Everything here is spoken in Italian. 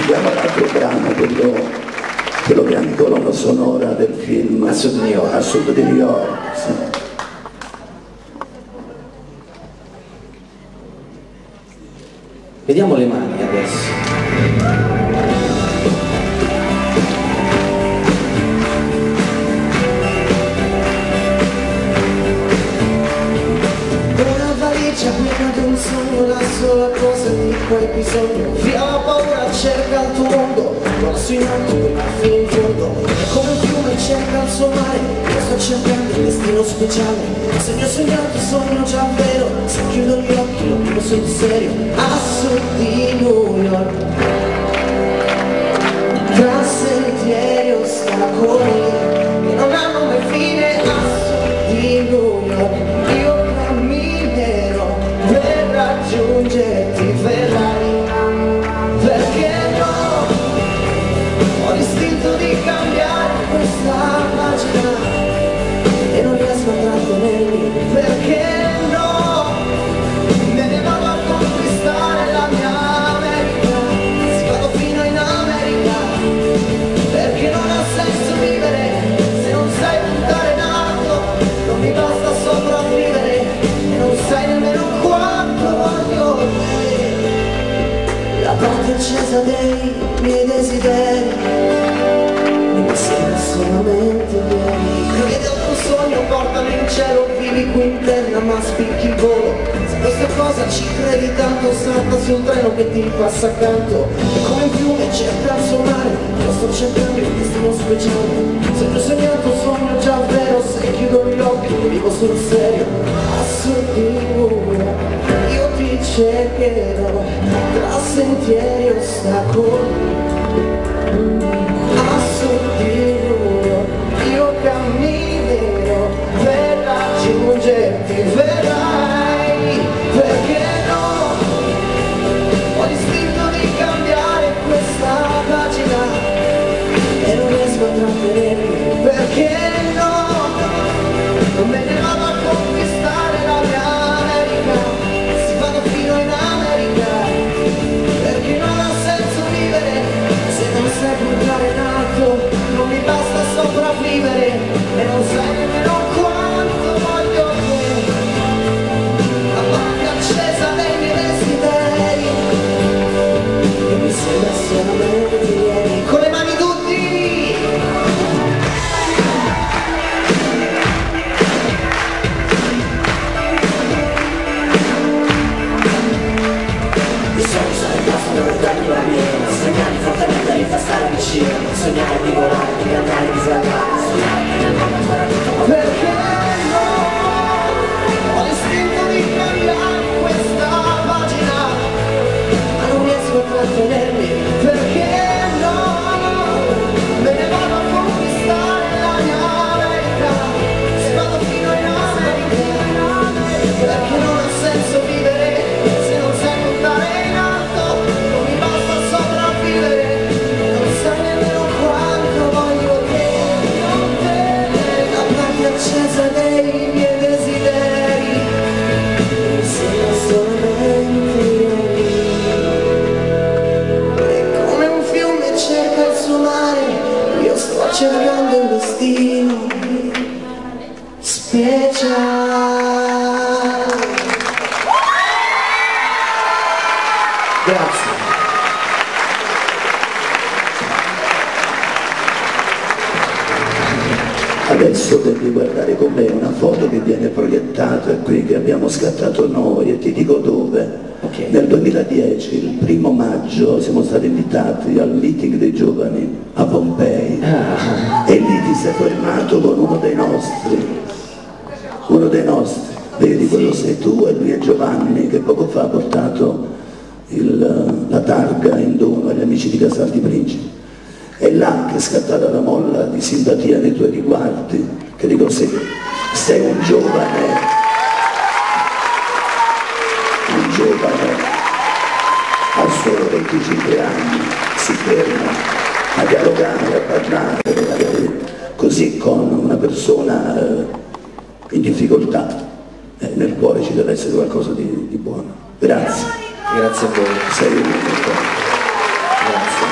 Sentiamo l'altro brano, quello che è anche colonna sonora del film A Sud di New York. Sì. Vediamo le mani adesso. Piena di un sogno, la sola cosa di cui hai bisogno. Via la paura, cerca il tuo mondo, lassù in alto prima fino in fondo. Come un fiume cerca il suo mare, io sto cercando il destino speciale. Se ne ho sognato, sogno già vero, se chiudo gli occhi lo vivo sul serio. A sud di New York, tra sentieri ostacoli che non hanno mai fine. A sud di New York io camminerò per raggiungerti, verrai, perché no? Ho l'istinto di cambiare questa pagina e non riesco a trattenermi, perché no? Me ne vado a conquistare la mia America, si vado fino in America, perché non ha senso vivere se non sai puntare in alto, non mi basta sopravvivere e non sai nemmeno quanto voglio te. La parte accesa dei miei desideri mi sembra solamente ieri. Credi al tuo sogno, portalo in cielo, vivi qui in terra ma spicchi il volo. Se questa cosa ci credi tanto, saltasi un treno che ti passa accanto. E come un fiume cerca il suo mare, io sto cercando il destino speciale. Se ti ho sognato un sogno già vero, se chiudo gli occhi lo vivo sul serio. A sud di New York io ti cercherò tra sentieri e ostacoli. A sud di New York io camminerò per raggiungerti, verrai, perché no? Ho l'istinto di cambiare questa pagina e non riesco a trattenermi, perché no? Non me ne vado a conquistare la mia America, si vado fino in America, perché non ha senso vivere se non sai puntare in alto, non mi basta sopravvivere e non sai nemmeno quanto voglio te. La parte accesa dei miei desideri che mi sembra solamente ieri. Con le mani tutti! I sogni sono il posto dove darmi la mia, sognare fortemente di far stare vicino, sognare di volare, di cantare, di sbagliare, sognare di andare ancora tutto quanto. Perché no? Ho l'istinto di cambiare questa pagina ma non riesco a trattenermi, perché no? Me ne vado a conquistare la mia America, se vado fino in America, perché non ha senso vivere se non sai puntare in alto, non mi basta sopravvivere e non sai nemmeno quanto voglio te. La parte accesa dei miei desideri mi sembra solamente ieri. E come un fiume cerca il suo mare, io sto cercando il destino speciale. Grazie. Adesso devi guardare con me una foto che viene proiettata qui, che abbiamo scattato noi, e ti dico dove. Okay. Nel 2010, il 1° maggio, siamo stati invitati al meeting dei giovani a Pompei e lì ti sei fermato con uno dei nostri, vedi, quello sei tu e lui è Giovanni, che poco fa ha portato la targa in dono agli amici di Casaldi Principi. È là che è scattata la molla di simpatia nei tuoi riguardi, che dico, sei un giovane a solo 25 anni, si ferma a dialogare, a parlare, così con una persona in difficoltà. Nel cuore ci deve essere qualcosa di buono. Grazie. Grazie a voi. Sei un Grazie.